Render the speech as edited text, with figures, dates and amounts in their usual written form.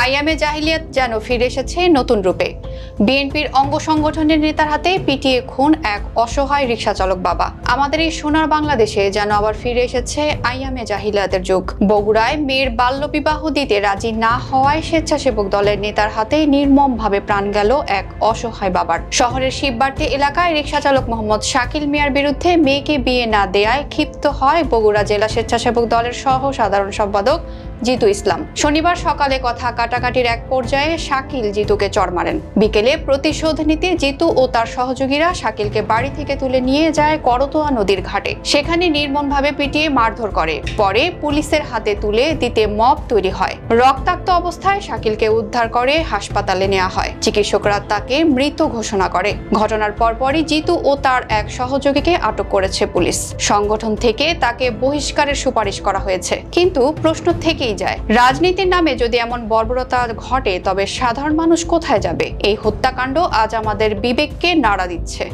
আইয়ামে জাহিলিয়াত যেন ফিরে এসেছে নতুন রূপে। বিএনপির অঙ্গ সংগঠনের নেতার হাতে পিটিয়ে খুন এক অসহায় রিকশা চালক বাবা। আমাদের এই সোনার বাংলাদেশে যেন আবার ফিরে এসেছে আইয়ামে জাহিলিয়াতের যুগ। বগুড়ায় মেয়ের বাল্যবিবাহ দিতে রাজি না হওয়ায় স্বেচ্ছাসেবক দলের নেতার হাতে নির্মমভাবে প্রাণ গেল এক অসহায় বাবার। শহরের শিববাড়ি এলাকায় রিকশা চালক মোহাম্মদ শাকিল মিয়ার বিরুদ্ধে মেয়েকে বিয়ে না দেয়ায় ক্ষিপ্ত হয় বগুড়া জেলা স্বেচ্ছাসেবক দলের সহ সাধারণ সম্পাদক জিতু ইসলাম। শনিবার সকালে কথা কাটাকাটির এক পর্যায়ে শাকিল জিতুকে চড় মারেন। বিকেলে প্রতিশোধ নিতে জিতু ও তার সহযোগীরা শাকিলকে বাড়ি থেকে তুলে নিয়ে যায় করতোয়া নদীর ঘাটে। সেখানে নির্মমভাবে পিটিয়ে মারধর করে। পরে পুলিশের হাতে তুলে দিতে মব তৈরি হয়। রক্তাক্ত অবস্থায় শাকিলকে উদ্ধার করে হাসপাতালে নেওয়া হয়। চিকিৎসকরা তাকে মৃত ঘোষণা করে। ঘটনার পরপরই জিতু ও তার এক সহযোগীকে আটক করেছে পুলিশ। সংগঠন থেকে তাকে বহিষ্কারের সুপারিশ করা হয়েছে। কিন্তু প্রশ্ন থেকেই যায়, রাজনীতির নামে যদি এমন বর্বরতা ঘটে তবে সাধারণ মানুষ কোথায় যাবে? এই হত্যাকাণ্ড আজ আমাদের বিবেককে নাড়া দিচ্ছে।